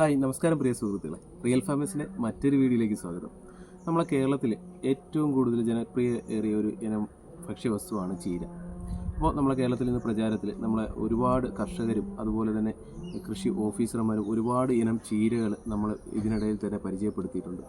Hi നമസ്കാരം പ്രിയ സുഹൃത്തുക്കളെ, real ഫാമേഴ്സിൻ്റെ മറ്റൊരു വീഡിയോയിലേക്ക് സ്വാഗതം. നമ്മളെ കേരളത്തിൽ ഏറ്റവും കൂടുതൽ ജനപ്രിയ ഏറിയ ഒരു ഇനം ഭക്ഷ്യവസ്തുവാണ് ചീര. അപ്പോൾ നമ്മളെ കേരളത്തിൽ നിന്ന് പ്രചാരത്തിൽ നമ്മളെ ഒരുപാട് കർഷകരും അതുപോലെ തന്നെ കൃഷി ഓഫീസർമാരും ഒരുപാട് ഇനം ചീരകൾ നമ്മൾ ഇതിനിടയിൽ തന്നെ പരിചയപ്പെടുത്തിയിട്ടുണ്ട്.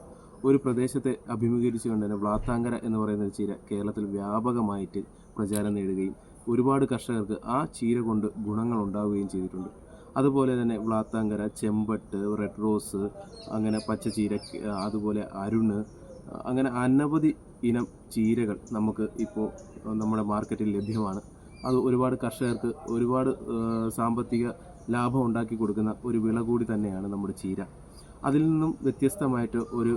ഒരു പ്രദേശത്തെ അഭിമുഖീകരിച്ചുകൊണ്ട് തന്നെ വ്ളാത്താങ്കര എന്ന് പറയുന്ന ഒരു ചീര കേരളത്തിൽ വ്യാപകമായിട്ട് പ്രചാരം നേടുകയും ഒരുപാട് കർഷകർക്ക് ആ ചീര കൊണ്ട് ഗുണങ്ങൾ ഉണ്ടാവുകയും ചെയ്തിട്ടുണ്ട്. അതുപോലെ തന്നെ വ്ളാത്താങ്കര, ചെമ്പട്ട്, റെഡ് റോസ്, അങ്ങനെ പച്ചച്ചീര, അതുപോലെ അരുണ്, അങ്ങനെ അനവധി ഇനം ചീരകൾ നമുക്ക് ഇപ്പോൾ നമ്മുടെ മാർക്കറ്റിൽ ലഭ്യമാണ്. അത് ഒരുപാട് കർഷകർക്ക് ഒരുപാട് സാമ്പത്തിക ലാഭം ഉണ്ടാക്കി കൊടുക്കുന്ന ഒരു വിള കൂടി തന്നെയാണ് നമ്മുടെ ചീര. അതിൽ നിന്നും വ്യത്യസ്തമായിട്ട് ഒരു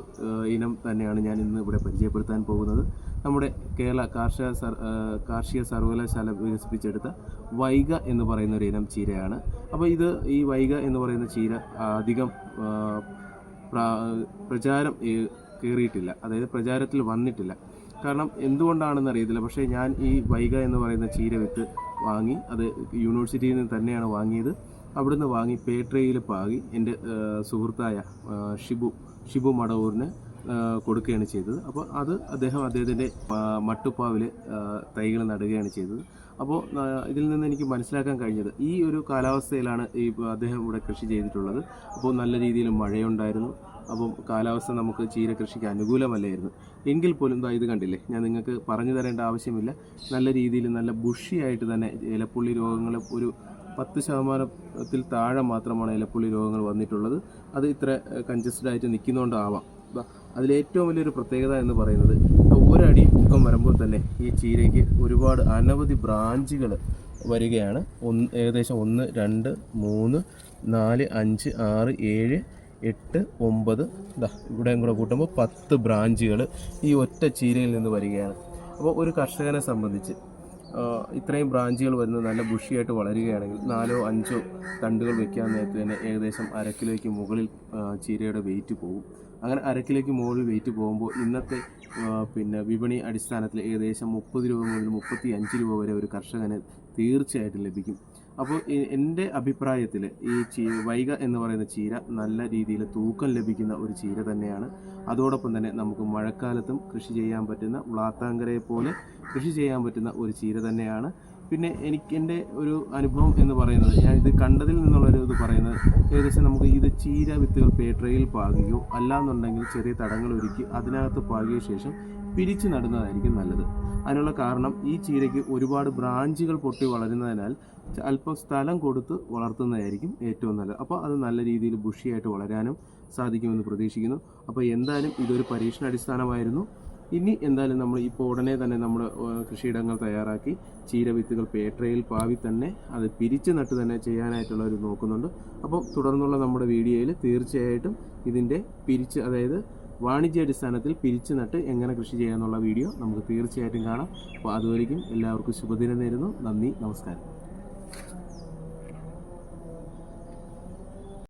ഇനം തന്നെയാണ് ഞാൻ ഇന്ന് ഇവിടെ പരിചയപ്പെടുത്താൻ പോകുന്നത്. നമ്മുടെ കേരള കാർഷിക സർവകലാശാല വികസിപ്പിച്ചെടുത്ത വൈഗ എന്ന് പറയുന്ന ഒരു ഇനം ചീരയാണ്. അപ്പോൾ ഈ വൈഗ എന്ന് പറയുന്ന ചീര അധികം പ്രചാരം കയറിയിട്ടില്ല, അതായത് പ്രചാരത്തിൽ വന്നിട്ടില്ല. കാരണം എന്തുകൊണ്ടാണെന്ന് അറിയത്തില്ല. പക്ഷേ ഞാൻ ഈ വൈഗ എന്ന് പറയുന്ന ചീര വിത്ത് വാങ്ങി, അത് യൂണിവേഴ്സിറ്റിയിൽ നിന്ന് തന്നെയാണ് വാങ്ങിയത്. അവിടുന്ന് വാങ്ങി പേട്രയിൽ പാകി എൻ്റെ സുഹൃത്തായ ഷിബു മടവൂരിന് കൊടുക്കുകയാണ് ചെയ്തത്. അപ്പോൾ അദ്ദേഹത്തിൻ്റെ മട്ടുപ്പാവിൽ തൈകൾ നടുകയാണ് ചെയ്തത്. അപ്പോൾ ഇതിൽ നിന്ന് എനിക്ക് മനസ്സിലാക്കാൻ കഴിഞ്ഞത്, ഈ ഒരു കാലാവസ്ഥയിലാണ് അദ്ദേഹം ഇവിടെ കൃഷി ചെയ്തിട്ടുള്ളത്. അപ്പോൾ നല്ല രീതിയിൽ മഴയുണ്ടായിരുന്നു. അപ്പം കാലാവസ്ഥ നമുക്ക് ചീര കൃഷിക്ക് അനുകൂലമല്ലായിരുന്നു. എങ്കിൽ പോലും ഇത് കണ്ടില്ലേ, ഞാൻ നിങ്ങൾക്ക് പറഞ്ഞു തരേണ്ട ആവശ്യമില്ല. നല്ല രീതിയിൽ നല്ല ബുഷിയായിട്ട് തന്നെ ഇലപ്പുള്ളി രോഗങ്ങൾ ഒരു 10% താഴെ മാത്രമാണ് ഇലപ്പുള്ളി രോഗങ്ങൾ വന്നിട്ടുള്ളത്. അത് ഇത്ര കൺജസ്റ്റഡ് ആയിട്ട് നിൽക്കുന്നതുകൊണ്ടാവാം. അതിലേറ്റവും വലിയൊരു പ്രത്യേകത എന്ന് പറയുന്നത്, ഒരടി പൊക്കം വരുമ്പോൾ തന്നെ ഈ ചീരയ്ക്ക് ഒരുപാട് അനവധി ബ്രാഞ്ചുകൾ വരികയാണ്. ഏകദേശം 1, 2, 3, 4, 5, 6, 7, 8, 9, ഇവിടെയും കൂടെ കൂട്ടുമ്പോൾ 10 ബ്രാഞ്ചുകൾ ഈ ഒറ്റ ചീരയിൽ നിന്ന് വരികയാണ്. അപ്പോൾ ഒരു കർഷകനെ സംബന്ധിച്ച് ഇത്രയും ബ്രാഞ്ചുകൾ വരുന്നത് നല്ല ബുഷിയായിട്ട് വളരുകയാണെങ്കിൽ 4 or 5 തണ്ടുകൾ വെക്കാൻ നേരത്തെ തന്നെ ഏകദേശം 1/2 കിലോയ്ക്ക് മുകളിൽ ചീരയുടെ വെയിറ്റ് പോകും. അങ്ങനെ 1/2 കിലോയ്ക്ക് മുകളിൽ വെയിറ്റ് പോകുമ്പോൾ ഇന്നത്തെ വിപണി അടിസ്ഥാനത്തിൽ ഏകദേശം 30 രൂപ മുതൽ 35 രൂപ വരെ ഒരു കർഷകന് തീർച്ചയായിട്ടും ലഭിക്കും. അപ്പോൾ എൻ്റെ അഭിപ്രായത്തിൽ ഈ വൈഗ എന്ന് പറയുന്ന ചീര നല്ല രീതിയിൽ തൂക്കം ലഭിക്കുന്ന ഒരു ചീര തന്നെയാണ്. അതോടൊപ്പം തന്നെ നമുക്ക് മഴക്കാലത്തും കൃഷി ചെയ്യാൻ പറ്റുന്ന, വ്ളാത്താങ്കരയെ പോലെ കൃഷി ചെയ്യാൻ പറ്റുന്ന ഒരു ചീര തന്നെയാണ്. പിന്നെ എൻ്റെ ഒരു അനുഭവം എന്ന് പറയുന്നത്, ഞാൻ ഇത് കണ്ടതിൽ നിന്നുള്ളൊരു ഇത് പറയുന്നത്, ഏകദേശം നമുക്ക് ഇത് ചീര വിത്തുകൾ പേട്രയിൽ പാകുകയോ അല്ലാന്നുണ്ടെങ്കിൽ ചെറിയ തടങ്ങൾ ഒരുക്കി അതിനകത്ത് പാകിയ ശേഷം പിരിച്ചു നടുന്നതായിരിക്കും നല്ലത്. അതിനുള്ള കാരണം, ഈ ചീരയ്ക്ക് ഒരുപാട് ബ്രാഞ്ചുകൾ പൊട്ടി വളരുന്നതിനാൽ അല്പം സ്ഥലം കൊടുത്ത് വളർത്തുന്നതായിരിക്കും ഏറ്റവും നല്ലത്. അപ്പോൾ അത് നല്ല രീതിയിൽ ബുഷിയായിട്ട് വളരാനും സാധിക്കുമെന്ന് പ്രതീക്ഷിക്കുന്നു. അപ്പോൾ എന്തായാലും ഇതൊരു പരീക്ഷണാടിസ്ഥാനമായിരുന്നു. ഇനി എന്തായാലും നമ്മൾ ഇപ്പോൾ ഉടനെ തന്നെ നമ്മുടെ കൃഷിയിടങ്ങൾ തയ്യാറാക്കി ചീര വിത്തുകൾ പേട്രയിൽ പാവി തന്നെ അത് പിരിച്ച് നട്ട് തന്നെ ചെയ്യാനായിട്ടുള്ളവർ നോക്കുന്നുണ്ട്. അപ്പോൾ തുടർന്നുള്ള നമ്മുടെ വീഡിയോയിൽ തീർച്ചയായിട്ടും ഇതിൻ്റെ അതായത് വാണിജ്യാടിസ്ഥാനത്തിൽ പിരിച്ചു നട്ട് എങ്ങനെ കൃഷി ചെയ്യാമെന്നുള്ള വീഡിയോ നമുക്ക് തീർച്ചയായിട്ടും കാണാം. അപ്പോൾ അതുവരെയും എല്ലാവർക്കും ശുഭദിനം നേരുന്നു. നന്ദി, നമസ്കാരം.